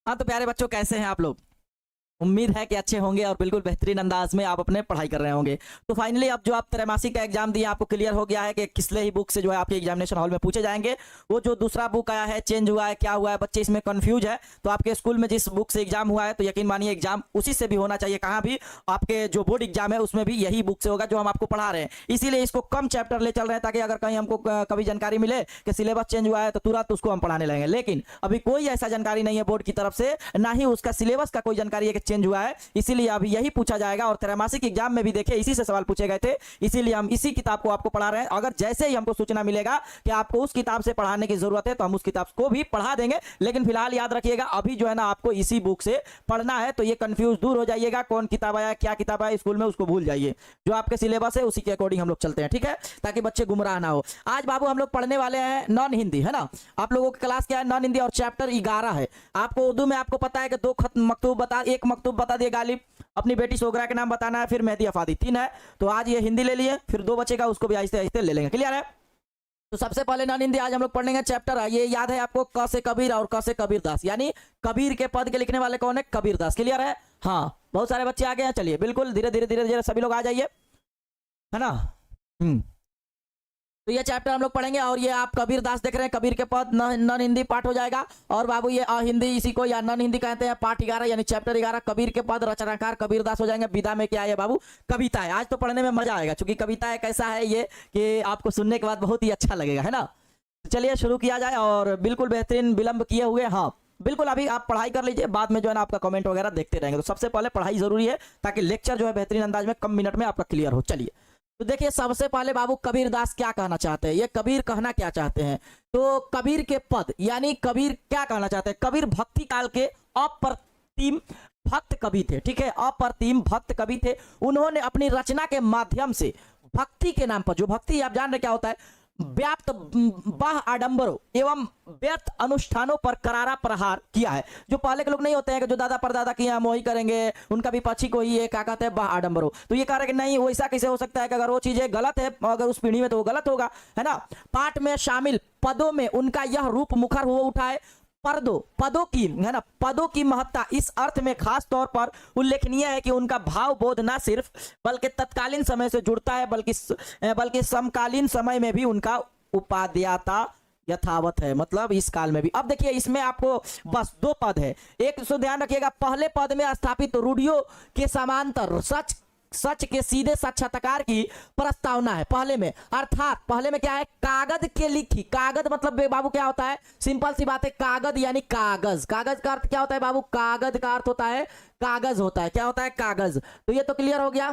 हाँ तो प्यारे बच्चों, कैसे हैं आप लोग? उम्मीद है कि अच्छे होंगे और बिल्कुल बेहतरीन अंदाज में आप अपने पढ़ाई कर रहे होंगे। तो फाइनली अब जो आप त्रैमासिक का एग्जाम दिए, आपको क्लियर हो गया है कि किसले ही बुक से जो है आपके एग्जामिनेशन हॉल में पूछे जाएंगे। वो जो दूसरा बुक आया है, चेंज हुआ है, क्या हुआ है, बच्चे इसमें कंफ्यूज है। तो आपके स्कूल में जिस बुक से एग्जाम हुआ है, तो यकीन मानिए एग्जाम उसी से भी होना चाहिए। कहाँ भी आपके जो बोर्ड एग्जाम है उसमें भी यही बुक से होगा जो हम आपको पढ़ा रहे हैं। इसीलिए इसको कम चैप्टर ले चल रहे हैं, ताकि अगर कहीं हमको कभी जानकारी मिले कि सिलेबस चेंज हुआ है तो तुरंत उसको हम पढ़ाने लगेंगे। लेकिन अभी कोई ऐसा जानकारी नहीं है बोर्ड की तरफ से, ना ही उसका सिलेबस का कोई जानकारी है कि चेंज हुआ है। इसीलिए अभी यही पूछा जाएगा। और त्रैमासिक एग्जाम में भी देखिए इसी से सवाल पूछे गए थे, इसीलिए हम इसी किताब को आपको पढ़ा रहे हैं। अगर जैसे ही हमको सूचना मिलेगा कि आपको उस किताब से पढ़ाने की जरूरत है तो हम उस किताब को भी पढ़ा देंगे। लेकिन फिलहाल याद रखिएगा, अभी जो है ना आपको इसी बुक से पढ़ना है। तो ये कंफ्यूज दूर हो जाइएगा, कौन किताब आया, क्या किताब आया स्कूल में, उसको भूल जाइए। जो आपके सिलेबस है उसी के अकॉर्डिंग हम लोग चलते हैं, ठीक है, ताकि बच्चे गुमराह ना हो। आज बाबू हम लोग पढ़ने वाले हैं नॉन हिंदी, है ना। आप लोगों की क्लास क्या है, नॉन हिंदी, और चैप्टर 11 है। आपको उर्दू में आपको पता है कि 2 खत मकतूब बता, 1 मकतूब बता दिए गालिब, अपनी बेटी सोगरा के नाम बताना है, फिर मेहदी अफादी, 3 है। तो आज ये हिंदी ले लिए, फिर 2 बचेगा, उसको भी आहिस्ते आहिस्ते ले लेंगे। क्लियर है? तो सबसे पहले नॉन हिंदी आज हम लोग पढ़ेंगे चैप्टर, ये याद है आपको, क से कबीर और क से कबीर दास, यानी कबीर के पद के लिखने वाले कौन है? कबीर दास। क्लियर है? हाँ, बहुत सारे बच्चे आ गए हैं। चलिए बिल्कुल धीरे धीरे धीरे धीरे सभी लोग आ जाइए, है ना। तो ये चैप्टर हम लोग पढ़ेंगे। और ये आप कबीर दास देख रहे हैं, कबीर के पद नॉन हिंदी पाठ हो जाएगा। और बाबू ये हिंदी इसी को या नॉन हिंदी कहते हैं, पाठ 11 यानी चैप्टर 11 कबीर के पद, रचनाकार कबीर दास हो जाएंगे। विदा में क्या है बाबू? कविता है। आज तो पढ़ने में मजा आएगा, क्योंकि कविता है कैसा है ये कि आपको सुनने के बाद बहुत ही अच्छा लगेगा, है ना। चलिए शुरू किया जाए, और बिल्कुल बेहतरीन विलंब किए हुए, हाँ बिल्कुल अभी आप पढ़ाई कर लीजिए, बाद में जो है ना आपका कमेंट वगैरह देखते रहेंगे। तो सबसे पहले पढ़ाई जरूरी है, ताकि लेक्चर जो है बेहतरीन अंदाज में कम मिनट में आपका क्लियर हो। चलिए तो देखिए, सबसे पहले बाबू कबीर दास क्या कहना चाहते हैं, ये कबीर कहना क्या चाहते हैं। तो कबीर के पद यानी कबीर क्या कहना चाहते हैं? कबीर भक्ति काल के अप्रतिम भक्त कवि थे, ठीक है, अप्रतिम भक्त कवि थे। उन्होंने अपनी रचना के माध्यम से भक्ति के नाम पर, जो भक्ति आप जान रहे क्या होता है, व्याप्त बाह आडंबरों एवं व्यर्थ अनुष्ठानों पर करारा प्रहार किया है। जो पहले के लोग नहीं होते हैं कि जो दादा परदादा किए हम वही करेंगे, उनका भी पक्षी को ही क्या कहते हैं, बाह आडंबरों। तो ये कह रहे कि नहीं, वैसा कैसे हो सकता है कि अगर वो चीजें गलत है, अगर उस पीढ़ी में तो वो गलत होगा, है ना। पाठ में शामिल पदों में उनका यह रूप मुखर हो उठा है। पदों की, है ना, पदों की महत्ता इस अर्थ में खास तौर पर उल्लेखनीय है कि उनका भाव बोध न सिर्फ बल्कि तत्कालीन समय से जुड़ता है, बल्कि समकालीन समय में भी उनका उपादेयता यथावत है, मतलब इस काल में भी। अब देखिए इसमें आपको बस 2 पद है। एक तो ध्यान रखिएगा, पहले पद में स्थापित रूढ़ियों के समांतर सच के सीधे साक्षात्कार की प्रस्तावना है पहले में। अर्थात पहले में क्या है, कागज के लिखी, कागज मतलब बाबू क्या होता है, सिंपल सी बात है, कागज यानी कागज। कागज का अर्थ क्या होता है बाबू? कागज का अर्थ होता है कागज होता है, क्या होता है? कागज। तो ये तो क्लियर हो गया,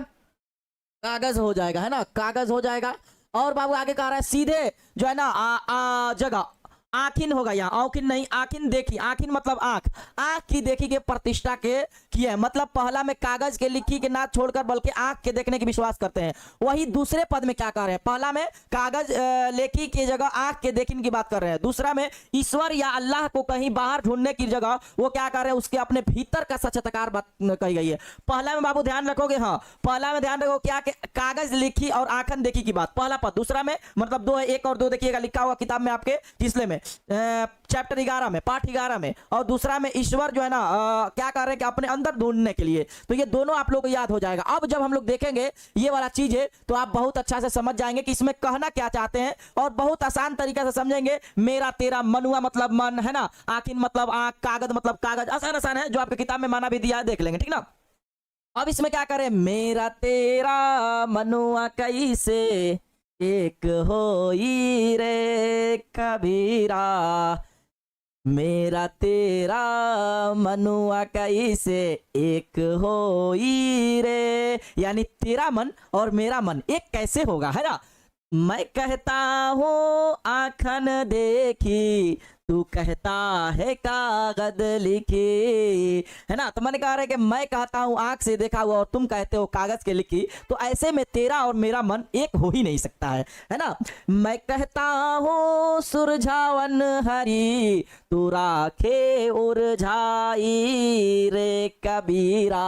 कागज हो जाएगा, है ना, कागज हो जाएगा। और बाबू आगे कह रहा है सीधे जो है ना जगह आखिन होगा, यहाँ औखिन नहीं, आखिन देखी, आखिन मतलब आंख, आंख की देखी के प्रतिष्ठा के किए है। मतलब पहला में कागज के लिखी के ना छोड़कर बल्कि आंख के देखने की विश्वास करते हैं। वही दूसरे पद में क्या कर रहे हैं, पहला में कागज लेखी की जगह आंख के देखने की बात कर रहे हैं। दूसरा में ईश्वर या अल्लाह को कहीं बाहर ढूंढने की जगह वो क्या कर रहे हैं, उसके अपने भीतर का साक्षात्कार बात कही गई है। पहला में बाबू ध्यान रखोगे, हाँ पहला में ध्यान रखो क्या, कागज लिखी और आंखन देखी की बात, पहला पद। दूसरा में मतलब 2 है, 1 और 2 देखिएगा लिखा हुआ किताब में आपके, किसले में, चैप्टर 11 में, पाठ 11 में। और दूसरा में ईश्वर जो है ना क्या कर रहे हैं कि अपने अंदर ढूंढने के लिए। तो ये दोनों आप लोग को याद हो जाएगा। अब जब हम लोग देखेंगे ये वाला चीज है तो आप बहुत अच्छा से समझ जाएंगे कि इसमें कहना क्या चाहते हैं, और बहुत आसान तरीके से समझेंगे। मेरा तेरा, मनुआ मतलब मन, है ना, आखिन मतलब आंख, कागज मतलब कागज, आसान आसान है, जो आपके किताब में माना भी दिया है, देख लेंगे, ठीक ना। अब इसमें क्या करें, मेरा तेरा मनुआ कैसे एक होई रे कबीरा, मेरा तेरा मनुआ कैसे एक होई रे, यानी तेरा मन और मेरा मन एक कैसे होगा, है ना। मैं कहता हूँ आँखन देखी, तू कहता है कागज लिखी, है ना। तो मैंने कहा है कि मैं कहता हूं आंख से देखा हुआ और तुम कहते हो कागज के लिखी, तो ऐसे में तेरा और मेरा मन एक हो ही नहीं सकता है ना। मैं कहता हूं सुरझावन हरी, तू राखे उलझाई रे कबीरा,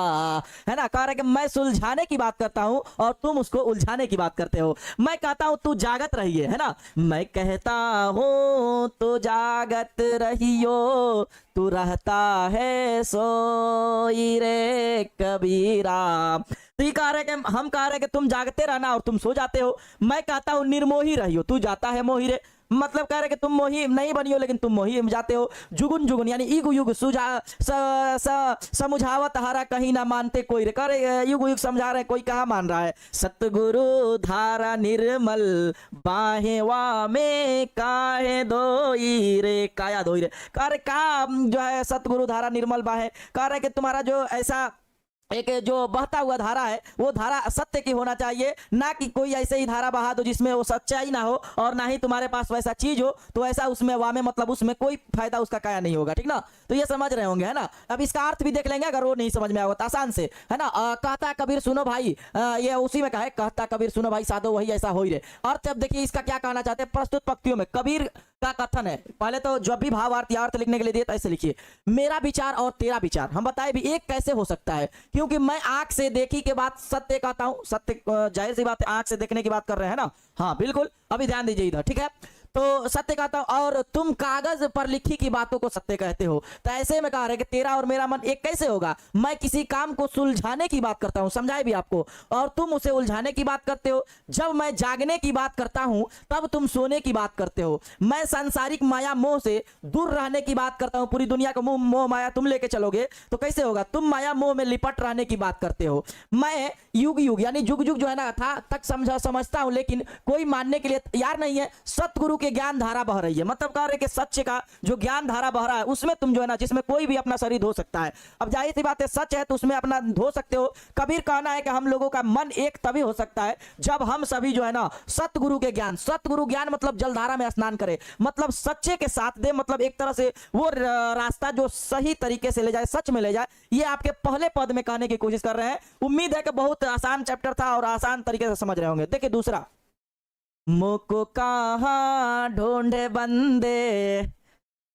है ना। कह रहा है कि मैं सुलझाने की बात करता हूं और तुम उसको उलझाने की बात करते हो। मैं कहता हूं तू जागत रहिए, है ना। मैं कहता हूं तू जाग जागत रहियो तू रहता है सोई रे कबीरा। तो ये कह रहे कि हम कह रहे हैं कि तुम जागते रहना और तुम सो जाते हो। मैं कहता हूं निर्मोही रहियो तू जाता है मोही रे। मतलब कह रहे कि तुम मोही नहीं बनियो लेकिन तुम मोही में जाते हो। जुगुन जुगुन यानी युग युग समझावत हारा कहीं ना मानते कोई रे। कह रहे युग युग समझा रहे कोई कहाँ मान रहा है। सतगुरु धारा निर्मल बाहेवा में काहे दोई रे काया दोई रे। कह रहे का जो है सतगुरु धारा निर्मल बाहे। कह रहे कि तुम्हारा जो ऐसा एक जो बहता हुआ धारा है वो धारा सत्य की होना चाहिए, ना कि कोई ऐसे ही धारा बहा दो जिसमें वो सच्चाई ना हो और ना ही तुम्हारे पास वैसा चीज हो तो ऐसा उसमें वामे मतलब उसमें कोई फायदा उसका काया नहीं होगा। ठीक ना, तो ये समझ रहे होंगे है ना। अब इसका अर्थ भी देख लेंगे अगर वो नहीं समझ में आएगा तो आसान से है ना। कहता कबीर सुनो भाई, ये उसी में कहा है कहता कबीर सुनो भाई साधो वही ऐसा हो ही रहे। अर्थ अब देखिए इसका क्या कहना चाहते हैं प्रस्तुत पंक्तियों में। कबीर का कथन है, पहले तो जब भी भावार्थ या अर्थ लिखने के लिए दिए तो ऐसे लिखिए मेरा विचार और तेरा विचार। हम बताए भी एक कैसे हो सकता है, क्योंकि मैं आंख से देखी के बाद सत्य कहता हूं। सत्य जाहिर सी बात है आंख से देखने की बात कर रहे हैं ना। हाँ बिल्कुल, अभी ध्यान दीजिए इधर। ठीक है, तो सत्य कहता हूं और तुम कागज पर लिखी की बातों को सत्य कहते हो। तो ऐसे में कह रहे कि तेरा और मेरा मन एक कैसे होगा। मैं किसी काम को सुलझाने की बात करता हूं, समझाए भी आपको, और तुम उसे उलझाने की बात करते हो। जब मैं जागने की बात करता हूं तब तुम सोने की बात करते हो। मैं सांसारिक माया मोह से दूर रहने की बात करता हूं। पूरी दुनिया को मोह माया तुम लेके चलोगे तो कैसे होगा। तुम माया मोह में लिपट रहने की बात करते हो। मैं युग युग यानी जुग जुग जो है ना था तक समझता हूं लेकिन कोई मानने के लिए तैयार नहीं है। सतगुरु के ज्ञान धारा बह रही है, मतलब कह रहे कि सच्चे का जो ज्ञान धारा बह रहा है उसमें तुम जो है ना, जिसमें कोई भी अपना शरीर धो सकता है। अब जाहिर सी बात है सच है तो उसमें अपना धो सकते हो। कबीर कहना है कि हम लोगों का मन एक तभी हो सकता है जब हम सभी जो है ना सतगुरु के ज्ञान, सतगुरु ज्ञान मतलब जलधारा में स्नान करे, मतलब सच्चे के साथ दे, मतलब एक तरह से वो रास्ता जो सही तरीके से ले जाए, सच में ले जाए। ये आपके पहले पद में कहने की कोशिश कर रहे हैं। उम्मीद है कि बहुत आसान चैप्टर था और आसान तरीके से समझ रहे होंगे। देखिए दूसरा, मोको कहाँ ढूंढे बंदे,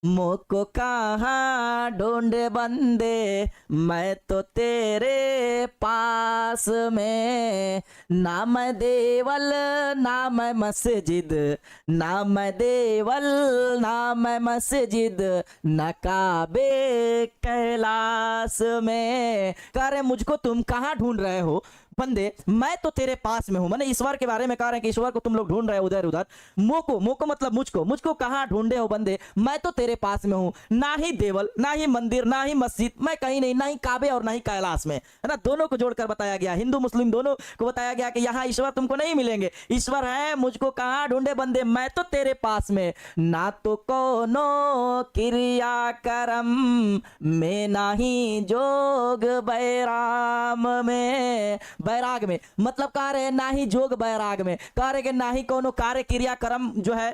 मोको कहाँ ढूंढे बंदे, मैं तो तेरे पास में। ना मैं देवल ना मैं मस्जिद, ना मैं देवल ना मैं मस्जिद, न काबे कैलाश में। कह रहे मुझको तुम कहाँ ढूंढ रहे हो बंदे, मैं तो तेरे पास में हूं। मैंने ईश्वर के बारे में कह रहे हैं कि ईश्वर को तुम लोग ढूंढ रहे हो उधर उधर। मोको, मोको मतलब मुझको, मुझको कहां ढूंढे हो बंदे, मैं तो तेरे पास में हूं। ना ही देवल ना ही मंदिर ना ही मस्जिद, मैं कहीं नहीं, ना ही काबे और ना ही कैलाश में, है ना। दोनों को जोड़कर बताया गया, हिंदू मुस्लिम दोनों को बताया गया कि यहाँ ईश्वर तुमको नहीं मिलेंगे। ईश्वर है, मुझको कहां ढूंढे बंदे, मैं तो तेरे पास में। ना तो कोनो क्रिया कर्म में, ना ही जोग बैराम में, बैराग में, मतलब कह रहे ना ही जोग बैराग में। कह रहे कि ना ही कोनो कार्य क्रिया कर्म जो है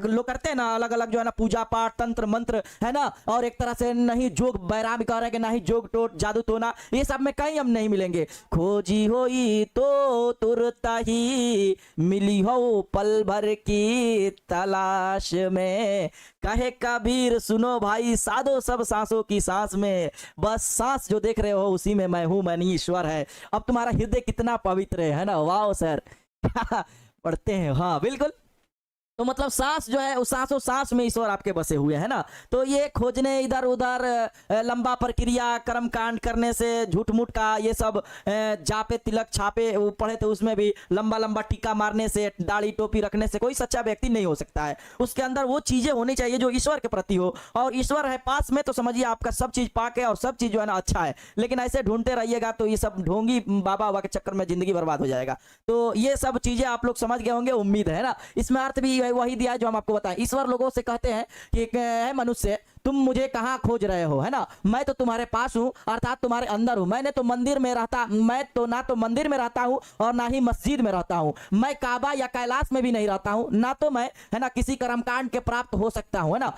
लोग करते हैं ना अलग अलग जो है ना, पूजा पाठ तंत्र मंत्र है ना, और एक तरह से नहीं जोग बैराग। कह रहे कि ना ही जोग टोट जादू टोना, ये सब में कहीं हम नहीं मिलेंगे। खोजी होई तो तुरंत ही मिली हो पल भर की तलाश में। कहे कबीर सुनो भाई साधो सब सांसों की सांस में, बस सांस जो देख रहे हो उसी में मैं हूं, मैं नहीं ईश्वर है। अब तुम्हारा हृदय कितना पवित्र है ना। वाह सर पढ़ते हैं। हाँ बिल्कुल, तो मतलब सांस जो है उस सांसों सांस में ईश्वर आपके बसे हुए है ना। तो ये खोजने इधर उधर लंबा प्रक्रिया कर्म कांड करने से, झूठ मूठ का ये सब जापे तिलक छापे वो पढ़े थे उसमें भी लंबा लंबा टीका मारने से, दाढ़ी टोपी रखने से कोई सच्चा व्यक्ति नहीं हो सकता है। उसके अंदर वो चीजें होनी चाहिए जो ईश्वर के प्रति हो, और ईश्वर है पास में तो समझिए आपका सब चीज पाक है और सब चीज जो है ना अच्छा है। लेकिन ऐसे ढूंढते रहिएगा तो ये सब ढोंगी बाबा बाबा के चक्कर में जिंदगी बर्बाद हो जाएगा। तो ये सब चीजें आप लोग समझ गए होंगे उम्मीद है ना। इसमें अर्थ भी वही दिया है जो हम आपको बताएं। ईश्वर लोगों से कहते हैं कि है मनुष्य तुम मुझे कहां खोज रहे हो, है ना। मैं तो तुम्हारे पास हूं, अर्थात तुम्हारे अंदर हूं। मैंने तो मंदिर में रहता, मैं तो ना तो मंदिर में रहता हूं और ना ही मस्जिद में रहता हूं। मैं काबा या कैलाश में भी नहीं रहता हूं, ना तो मैं है ना किसी कर्मकांड के प्राप्त हो सकता हूं, है ना,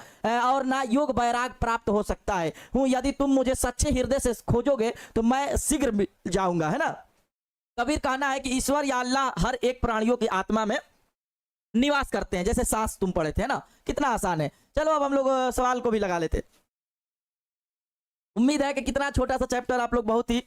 और ना योग बैराग प्राप्त हो सकता है हूं। यदि तुम मुझे सच्चे हृदय से खोजोगे तो मैं शीघ्र मिल जाऊंगा, है ना। कबीर कहना है कि ईश्वर या अल्लाह हर एक प्राणियों की आत्मा में निवास करते हैं, जैसे सांस तुम पढ़े थे ना, कितना आसान है। चलो अब हम लोग सवाल को भी लगा लेते। उम्मीद है कि कितना छोटा सा चैप्टर आप लोग बहुत ही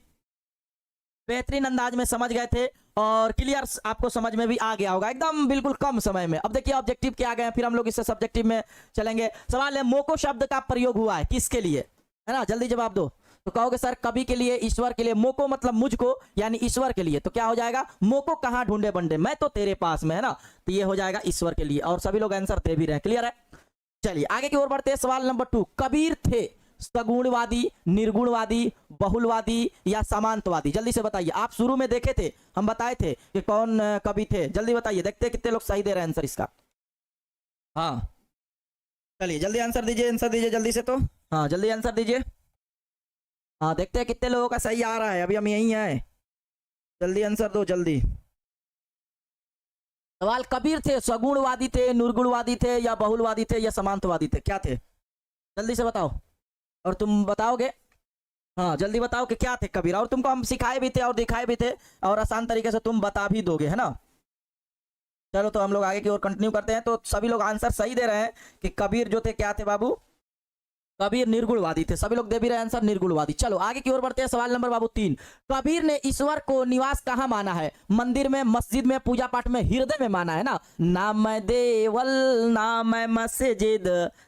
बेहतरीन अंदाज में समझ गए थे और क्लियर आपको समझ में भी आ गया होगा एकदम बिल्कुल कम समय में। अब देखिए ऑब्जेक्टिव के आ गए हैं, फिर हम लोग इससे सब्जेक्टिव में चलेंगे। सवाल है मोको शब्द का प्रयोग हुआ है किसके लिए, है ना, जल्दी जवाब दो। तो कहोगे सर कवि के लिए, ईश्वर के लिए। मोको मतलब मुझको यानी ईश्वर के लिए, तो क्या हो जाएगा, मोको कहाँ ढूंढे बंडे, मैं तो तेरे पास में, है ना, तो ये हो जाएगा ईश्वर के लिए। और सभी लोग आंसर दे भी रहे हैं, क्लियर है। चलिए आगे की ओर बढ़ते हैं। सवाल नंबर 2, कबीर थे सगुणवादी, निर्गुणवादी, बहुलवादी या समांतवादी, जल्दी से बताइए। आप शुरू में देखे थे, हम बताए थे कि कौन कवि थे, जल्दी बताइए, देखते हैं कितने लोग सही दे रहे हैं आंसर इसका। हाँ चलिए जल्दी आंसर दीजिए, आंसर दीजिए जल्दी से, तो हाँ जल्दी आंसर दीजिए। हाँ देखते हैं कितने लोगों का सही आ रहा है, अभी हम यहीं हैं, जल्दी आंसर दो जल्दी। सवाल कबीर थे सगुणवादी थे, निर्गुणवादी थे या बहुलवादी थे या समांतवादी थे, क्या थे, जल्दी से बताओ। और तुम बताओगे, हाँ जल्दी बताओ कि क्या थे कबीर, और तुमको हम सिखाए भी थे और दिखाए भी थे और आसान तरीके से तुम बता भी दोगे, है ना। चलो तो हम लोग आगे की ओर कंटिन्यू करते हैं। तो सभी लोग आंसर सही दे रहे हैं कि कबीर जो थे क्या थे बाबू, कबीर निर्गुणवादी थे, सभी लोग दे भी रहे आंसर निर्गुणवादी। चलो आगे की ओर बढ़ते हैं। सवाल नंबर बाबू 3, कबीर ने ईश्वर को निवास कहाँ माना है, मंदिर में, मस्जिद में, पूजा पाठ में, हृदय में माना है ना। ना मैं देवल ना मैं मस्जिद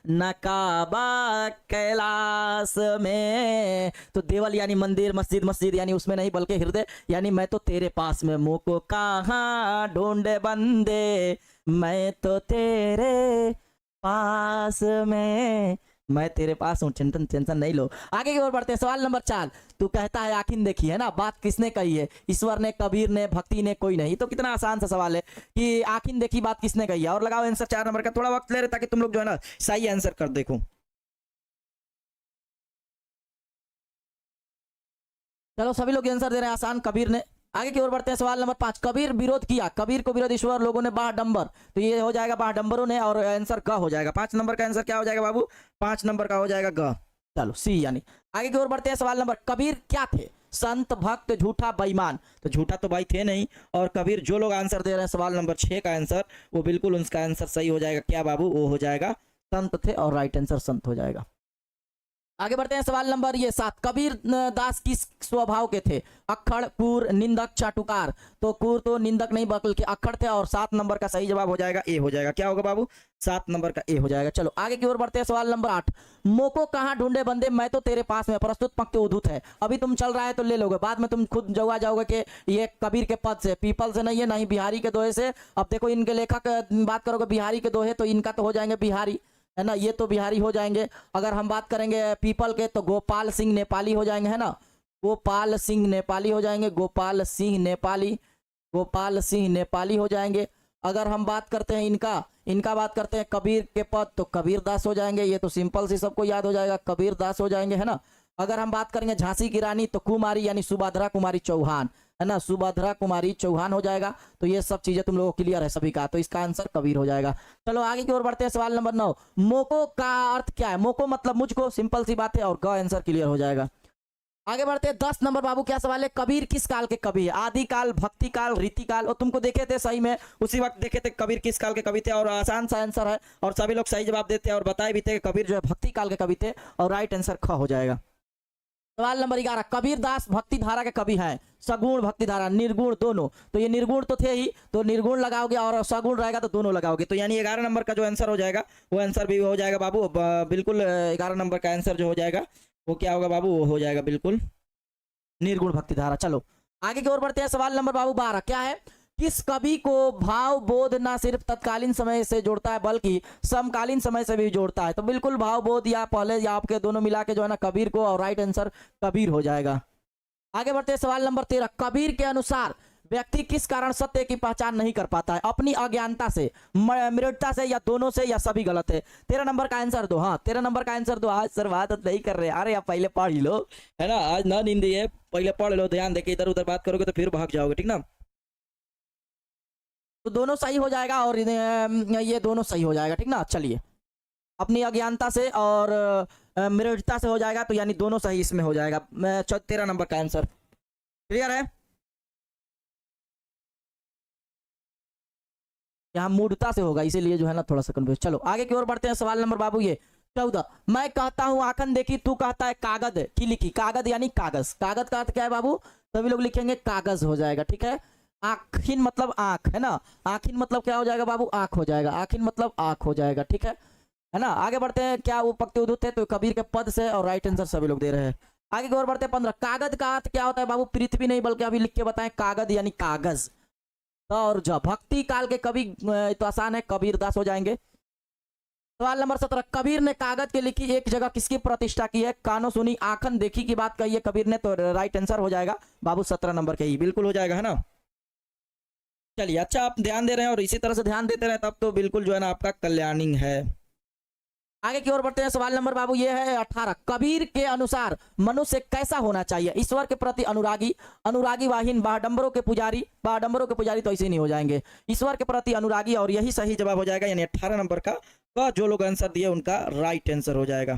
न काबा कैलाश में, तो देवल यानी मंदिर, मस्जिद मस्जिद यानी उसमें नहीं बल्कि हृदय यानी मैं तो तेरे पास में, मोको कहाँ ढूंढे बंदे, मैं तो तेरे पास में, मैं तेरे पास हूँ, टेंशन टेंशन नहीं लो। आगे की ओर बढ़ते हैं। सवाल नंबर 4, तू कहता है आखिर देखी, है ना, बात किसने कही है, ईश्वर ने, कबीर ने, भक्ति ने, कोई नहीं। तो कितना आसान सा सवाल है कि आखिर देखी बात किसने कही है। और लगाओ आंसर 4 नंबर का, थोड़ा वक्त ले रहे ताकि तुम लोग जो है ना सही आंसर कर देखो। चलो सभी लोग आंसर दे रहे हैं आसान, कबीर ने। आगे की ओर बढ़ते हैं। सवाल नंबर 5, कबीर विरोध किया, कबीर को विरोध ईश्वर लोगों ने बाहडंबर, तो ये हो जाएगा बाहडंबरों ने, और आंसर ग हो जाएगा। 5 नंबर का आंसर क्या हो जाएगा बाबू, 5 नंबर का हो जाएगा ग, चलो सी यानी। आगे की ओर बढ़ते हैं। सवाल नंबर, कबीर क्या थे, संत, भक्त, झूठा, बेईमान, तो झूठा तो भाई थे नहीं। और कबीर, जो लोग आंसर दे रहे हैं सवाल नंबर 6 का आंसर, वो बिल्कुल उनका आंसर सही हो जाएगा, क्या बाबू, वो हो जाएगा संत थे, और राइट आंसर संत हो जाएगा। आगे बढ़ते हैं। सवाल नंबर ये 7, कबीर दास किस स्वभाव के थे, अक्खड़, कूर, निंदक, चाटुकार, तो कूर तो निंदक नहीं बल्कि अक्खड़ थे, और 7 नंबर का सही जवाब हो जाएगा ए हो जाएगा, क्या होगा बाबू, 7 नंबर का ए हो जाएगा। चलो आगे की ओर बढ़ते हैं। सवाल नंबर 8, मोको कहाँ ढूंढे बंदे, मैं तो तेरे पास में, प्रस्तुत पंक्ति उद्धृत है, अभी तुम चल रहा है तो ले लोगे, बाद में तुम खुद जवा जाओगे कि ये कबीर के पद से, पीपल से नहीं है, नहीं बिहारी के दोहे से। अब देखो इनके लेखक बात करोगे बिहारी के दोहे, तो इनका तो हो जाएंगे बिहारी, है ना, ये तो बिहारी हो जाएंगे। अगर हम बात करेंगे पीपल के, तो गोपाल सिंह नेपाली हो जाएंगे, है ना, गोपाल सिंह नेपाली हो जाएंगे, गोपाल सिंह नेपाली, गोपाल सिंह नेपाली हो जाएंगे। अगर हम बात करते हैं इनका बात करते हैं कबीर के पद, तो कबीर दास हो जाएंगे, ये तो सिंपल सी सबको याद हो जाएगा, कबीर दास हो जाएंगे, है ना। अगर हम बात करेंगे झांसी की रानी, तो कुमारी यानी सुभद्रा कुमारी चौहान, है ना, सुभद्रा कुमारी चौहान हो जाएगा। तो ये सब चीजें तुम लोगों को क्लियर है सभी का, तो इसका आंसर कबीर हो जाएगा। चलो आगे की ओर बढ़ते हैं। सवाल नंबर 9, मोको का अर्थ क्या है, मोको मतलब मुझको, सिंपल सी बात है, और ग आंसर क्लियर हो जाएगा। आगे बढ़ते हैं। 10 नंबर बाबू क्या सवाल है, कबीर किस काल के कवि है, आदि काल, भक्ति काल, रीति काल, और तुमको देखे थे सही में उसी वक्त देखे थे कबीर किस काल के कवि थे, और आसान सा आंसर है, और सभी लोग सही जवाब देते हैं और बताए भी थे कि कबीर जो है भक्ति काल के कवि थे, और राइट आंसर ख हो जाएगा। सवाल नंबर 11, कबीर दास भक्ति धारा के कवि हैं, सगुण भक्ति धारा, निर्गुण दोनों, तो ये निर्गुण तो थे ही, तो निर्गुण लगाओगे, और सगुण रहेगा तो दोनों लगाओगे, तो यानी 11 नंबर का जो आंसर हो जाएगा वो आंसर भी हो जाएगा बाबू, बिल्कुल 11 नंबर का आंसर जो हो जाएगा वो क्या होगा बाबू, वो हो जाएगा बिल्कुल निर्गुण भक्ति धारा। चलो आगे की ओर बढ़ते हैं। सवाल नंबर बाबू 12 क्या है, किस कवि को भाव बोध ना सिर्फ तत्कालीन समय से जोड़ता है बल्कि समकालीन समय से भी जोड़ता है, तो बिल्कुल भाव बोध या पहले या आपके दोनों मिला के जो है ना कबीर को, और राइट आंसर कबीर हो जाएगा। आगे बढ़ते हैं। सवाल नंबर 13, कबीर के अनुसार व्यक्ति किस कारण सत्य की पहचान नहीं कर पाता है, अपनी अज्ञानता से, मृतता से, या दोनों से, या सभी गलत है। 13 नंबर का आंसर दो, हाँ 13 नंबर का आंसर दो। आज सर बात नहीं कर रहे, अरे आप पहले पढ़ लो, है ना, आज ना नींद है, पहले पढ़ लो, ध्यान देके, इधर उधर बात करोगे तो फिर भाग जाओगे, ठीक ना। तो दोनों सही हो जाएगा, और ये दोनों सही हो जाएगा, ठीक ना। चलिए, अपनी अज्ञानता से और मृतता से हो जाएगा, तो यानी दोनों सही इसमें हो जाएगा। 13 नंबर का आंसर क्लियर है। यहाँ मूर्खता से होगा, इसीलिए जो है ना थोड़ा सा कंफ्यूज। चलो आगे की ओर बढ़ते हैं। सवाल नंबर बाबू ये 14 मैं कहता हूं आंखन देखी, तू कहता है कागज की लिखी। कागज यानी कागज। कागज का अर्थ क्या है बाबू? सभी लोग लिखेंगे कागज हो जाएगा, ठीक है। आखिन मतलब आंख, है ना। आखिन मतलब क्या हो जाएगा बाबू? आंख हो जाएगा। आखिन मतलब आंख हो जाएगा, ठीक है ना। आगे बढ़ते हैं। क्या वो पक्ति उद्धत है? तो कबीर के पद से, और राइट आंसर सभी लोग दे रहे हैं। आगे की ओर बढ़ते हैं। 15 कागज का अर्थ क्या होता है बाबू? पृथ्वी नहीं, बल्कि अभी लिख के बताएं। कागज यानी कागज। और जब भक्ति काल के कवि तो आसान है, कबीरदास हो जाएंगे। सवाल नंबर 17 कबीर ने कागज के लिखी एक जगह किसकी प्रतिष्ठा की है? कानों सुनी आंखन देखी की बात कही है कबीर ने, तो राइट आंसर हो जाएगा बाबू 17 नंबर के ही, बिल्कुल हो जाएगा, है ना। चलिए, अच्छा आप ध्यान दे रहे हैं और इसी तरह से ध्यान देते रहे, तब तो बिल्कुल जो है ना आपका कल्याणिंग है। आगे की ओर बढ़ते हैं। सवाल नंबर बाबू ये है 18 कबीर के अनुसार मनुष्य कैसा होना चाहिए? ईश्वर के प्रति अनुरागी, अनुरागी वाहीन, बाहडंबरों के पुजारी। बाहडंबरों के पुजारी तो ऐसे नहीं हो जाएंगे। ईश्वर के प्रति अनुरागी, और यही सही जवाब हो जाएगा, यानी 18 नंबर का जो लोग आंसर दिए उनका राइट आंसर हो जाएगा।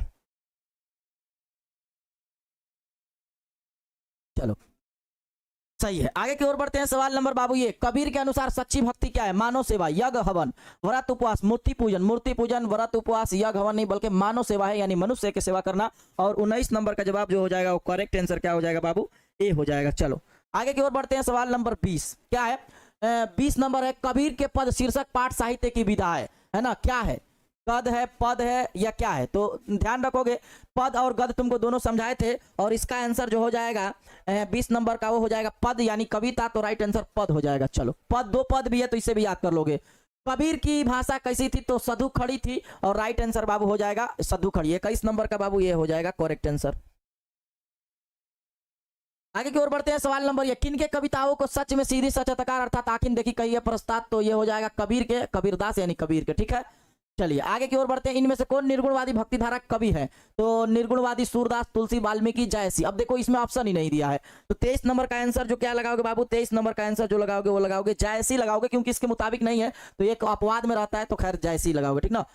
चलो सही है। आगे की ओर बढ़ते हैं। सवाल नंबर बाबू ये कबीर के अनुसार सच्ची भक्ति क्या है? मानव सेवा, यज्ञ हवन, व्रत उपवास, मूर्ति पूजन। मूर्ति पूजन, व्रत उपवास, यज्ञ हवन नहीं, बल्कि मानव सेवा है, यानी मनुष्य की सेवा करना। और 19 नंबर का जवाब जो हो जाएगा वो करेक्ट आंसर क्या हो जाएगा बाबू? ए हो जाएगा। चलो आगे की ओर बढ़ते हैं। सवाल नंबर 20 क्या है? 20 नंबर है कबीर के पद शीर्षक पाठ साहित्य की विधा है ना। क्या है? गद है, पद है, या क्या है? तो ध्यान रखोगे, पद और गद तुमको दोनों समझाए थे, और इसका आंसर जो हो जाएगा 20 नंबर का वो हो जाएगा पद, यानी कविता, तो राइट आंसर पद हो जाएगा। चलो पद, दो पद भी है तो इसे भी याद कर लोगे। कबीर की भाषा कैसी थी? तो सधु खड़ी थी, और राइट आंसर बाबू हो जाएगा सधु खड़ी। 21 नंबर का बाबू ये हो जाएगा करेक्ट आंसर। आगे की ओर बढ़ते हैं। सवाल नंबर ये किन के कविताओं को सच में सीधी सचतकार अर्थात आखिन देखी कही है प्रस्ताव? तो ये हो जाएगा कबीर के, कबीरदास यानी कबीर के, ठीक है। चलिए आगे की ओर बढ़ते हैं। इनमें से कौन निर्गुणवादी भक्तिधारा कवि है? तो निर्गुणवादी सूरदास, तुलसी, वाल्मीकि, जयसी। अब देखो इसमें ऑप्शन ही नहीं दिया है, तो 23 नंबर का आंसर जो क्या लगाओगे बाबू? 23 नंबर का आंसर जो लगाओगे वो लगाओगे जयसी लगाओगे, क्योंकि इसके मुताबिक नहीं है तो एक अपवाद में रहता है, तो खैर जयसी लगाओगे, ठीक ना।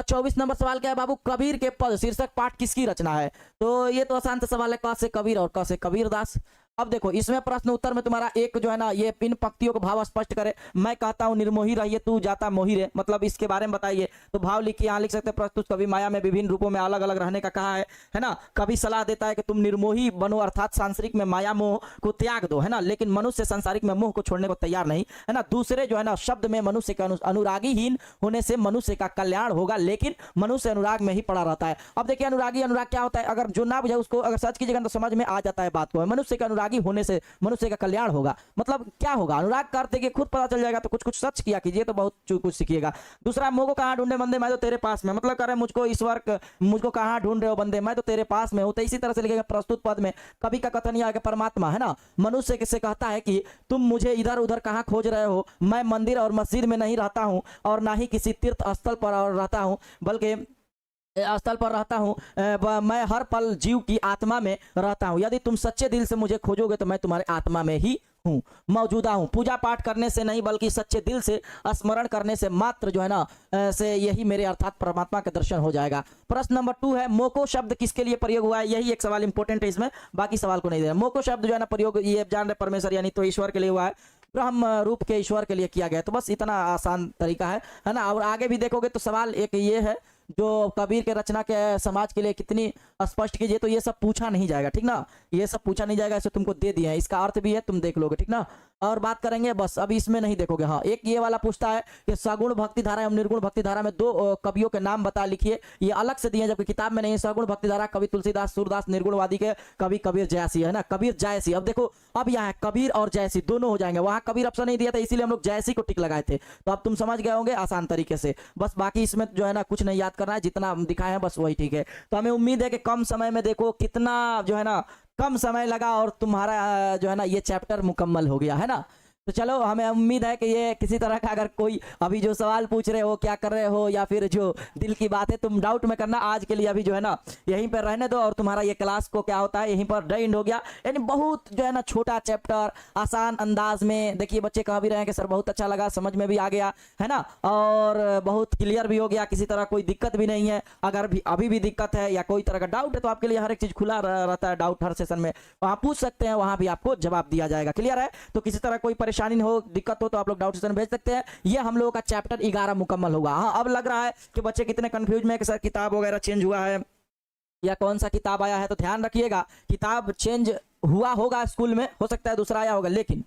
24 नंबर सवाल क्या है बाबू? कबीर के पद शीर्षक पाठ किसकी रचना है? तो ये तो आसान सा सवाल है, क से कबीर और क से कबीरदास। अब देखो इसमें प्रश्न उत्तर में तुम्हारा एक जो है ना ये इन पंक्तियों को भाव स्पष्ट करे। मैं कहता हूँ निर्मोही रहिए, तू जाता मोही रे, मतलब इसके बारे में बताइए। तो भाव लिखिए, यहाँ लिख सकते हैं प्रस्तुत कवि माया में विभिन्न रूपों में अलग अलग रहने का कहा है ना। कभी सलाह देता है कि तुम निर्मोही बनो, अर्थात सांसारिक में माया मोह को त्याग दो, है ना, लेकिन मनुष्य सांसारिक में मोह को छोड़ने को तैयार नहीं, है ना। दूसरे जो है ना शब्द में मनुष्य का अनुरागीहीन होने से मनुष्य का कल्याण होगा, लेकिन मनुष्य अनुराग में ही पड़ा रहता है। अब देखिए अनुरागी अनुराग क्या होता है, अगर जो ना बुझे उसको अगर सर्च कीजिएगा तो समझ में आ जाता है बात को। मनुष्य के अनुरागी होने से मनुष्य का कल्याण होगा, मतलब क्या होगा? अनुराग करते कि खुद पता चल जाएगा, तो कुछ कुछ सर्च किया कीजिए तो बहुत कुछ सीखिएगा। दूसरा, मोह को कहाँ ढूंढे बंदे, मैं तो तेरे पास में, मतलब करे मुझको ईश्वर, मुझको कहाँ ढूंढ रहे हो बंदे, मैं तो तेरे पास में हूं। तो इसी तरह से लिखेगा प्रस्तुत पद में कवि का कथन यह है कि परमात्मा, है ना, मनुष्य से कहता है कि तुम मुझे इधर उधर कहाँ खोज रहे हो, मैं मंदिर और मस्जिद में नहीं रहता हूँ, और ना ही किसी तीर्थ स्थल पर रहता हूँ, बल्कि स्थल पर रहता हूँ, मैं हर पल जीव की आत्मा में रहता हूँ। यदि तुम सच्चे दिल से मुझे खोजोगे तो मैं तुम्हारे आत्मा में ही हूँ, मौजूदा हूँ। पूजा पाठ करने से नहीं बल्कि सच्चे दिल से स्मरण करने से मात्र जो है ना से यही मेरे अर्थात परमात्मा के दर्शन हो जाएगा। प्रश्न नंबर 2 है मोको शब्द किसके लिए प्रयोग हुआ है? यही एक सवाल इंपॉर्टेंट है इसमें, बाकी सवाल को नहीं दे रहा। मोको शब्द जो है ना प्रयोग, ये जान रहे परमेश्वर यानी तो ईश्वर के लिए हुआ है, ब्रह्म रूप के ईश्वर के लिए किया गया। तो बस इतना आसान तरीका है ना। और आगे भी देखोगे तो सवाल एक ये है जो कबीर के रचना के समाज के लिए कितनी स्पष्ट कीजिए, तो ये सब पूछा नहीं जाएगा, ठीक ना, ये सब पूछा नहीं जाएगा, ऐसे तुमको दे दिए हैं, इसका अर्थ भी है तुम देख लोगे, ठीक ना। और बात करेंगे बस अभी इसमें नहीं देखोगे। हाँ, एक ये वाला पूछता है कि सगुण भक्ति धारा एवं निर्गुण भक्ति धारा में दो कवियों के नाम बता लिखिए। ये अलग से दिए हैं जबकि किताब में नहीं। सगुण भक्ति धारा कवि तुलसीदास, सूरदास, निर्गुणवादी के कवि कबीर जयसी, है ना, कबीर जयसी। अब देखो अब यहाँ है कबीर और जयसी दोनों हो जाएंगे, वहां कबीर ऑप्शन नहीं दिया था इसीलिए हम लोग जयसी को टिक लगाए थे। तो अब तुम समझ गए होंगे आसान तरीके से। बस बाकी इसमें जो है ना कुछ नहीं याद करना है, जितना दिखाए हैं बस वही ठीक है। तो हमें उम्मीद है कि कम समय में देखो कितना जो है ना कम समय लगा और तुम्हारा जो है ना ये चैप्टर मुकम्मल हो गया, है ना। तो चलो हमें उम्मीद है कि ये किसी तरह का अगर कोई अभी जो सवाल पूछ रहे हो क्या कर रहे हो या फिर जो दिल की बात है तुम डाउट में करना, आज के लिए अभी जो है ना यहीं पर रहने दो और तुम्हारा ये क्लास को क्या होता है यहीं पर एंड हो गया। यानी बहुत जो है ना छोटा चैप्टर आसान अंदाज में देखिए बच्चे कह भी रहे हैं कि सर बहुत अच्छा लगा, समझ में भी आ गया, है ना, और बहुत क्लियर भी हो गया, किसी तरह कोई दिक्कत भी नहीं है। अगर भी अभी भी दिक्कत है या कोई तरह का डाउट है तो आपके लिए हर एक चीज खुला रहता है, डाउट हर सेशन में वहाँ पूछ सकते हैं, वहाँ भी आपको जवाब दिया जाएगा। क्लियर है? तो किसी तरह कोई परेशानी हो, दिक्कत हो तो आप लोग डाउट सेशन भेज सकते हैं। ये हम लोगों का चैप्टर 11 मुकम्मल होगा। हाँ, अब लग रहा है कि बच्चे कितने कंफ्यूज में कि सर किताब वगैरह चेंज हुआ है या कौन सा किताब आया है, तो ध्यान रखिएगा किताब चेंज हुआ होगा स्कूल में, हो सकता है दूसरा आया होगा, लेकिन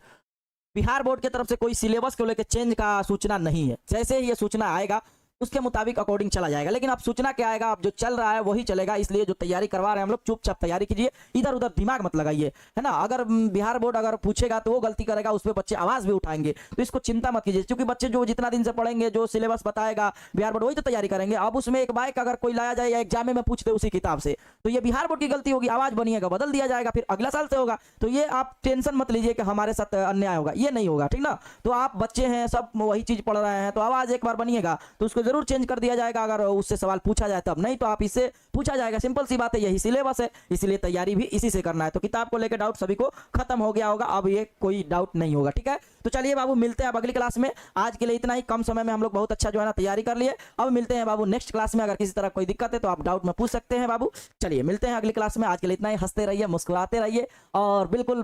बिहार बोर्ड की तरफ से कोई सिलेबस को लेकर चेंज का सूचना नहीं है। जैसे ही ये सूचना आएगा उसके मुताबिक अकॉर्डिंग चला जाएगा, लेकिन अब सूचना क्या आएगा, अब जो चल रहा है वही चलेगा। इसलिए जो तैयारी करवा रहे हैं हम लोग, चुपचाप तैयारी कीजिए, इधर उधर दिमाग मत लगाइए, है ना। अगर बिहार बोर्ड अगर पूछेगा तो वो गलती करेगा, उस पर बच्चे आवाज भी उठाएंगे, तो इसको चिंता मत कीजिए, क्योंकि बच्चे जो जितना दिन से पढ़ेंगे, जो सिलेबस बताएगा बिहार बोर्ड, वही तो तैयारी करेंगे। अब उसमें एक बाइक अगर कोई लाया जाए या एग्जाम में पूछ दे उसी किताब से, तो ये बिहार बोर्ड की गलती होगी, आवाज बनिएगा, बदल दिया जाएगा, फिर अगला साल से होगा। तो ये आप टेंशन मत लीजिए कि हमारे साथ अन्याय होगा, ये नहीं होगा, ठीक ना। तो आप बच्चे हैं, सब वही चीज पढ़ रहे हैं, तो आवाज एक बार बनिएगा तो उसको जरूर चेंज कर दिया जाएगा अगर उससे सवाल पूछा जाए तब, नहीं तो आप इससे पूछा जाएगा। सिंपल सी बात है, यही सिलेबस है, इसलिए तैयारी भी इसी से करना है। तो किताब को लेकर डाउट सभी को खत्म हो गया होगा, अब ये कोई डाउट नहीं होगा, ठीक है। तो चलिए बाबू, मिलते हैं अब अगली क्लास में। आज के लिए इतना ही, कम समय में हम लोग बहुत अच्छा जो है ना तैयारी कर लिए। अब मिलते हैं बाबू नेक्स्ट क्लास में। अगर किसी तरह कोई दिक्कत है तो आप डाउट में पूछ सकते हैं बाबू। चलिए मिलते हैं अगली क्लास में। आज के लिए इतना ही, हंसते रहिए, मुस्कुराते रहिए और बिल्कुल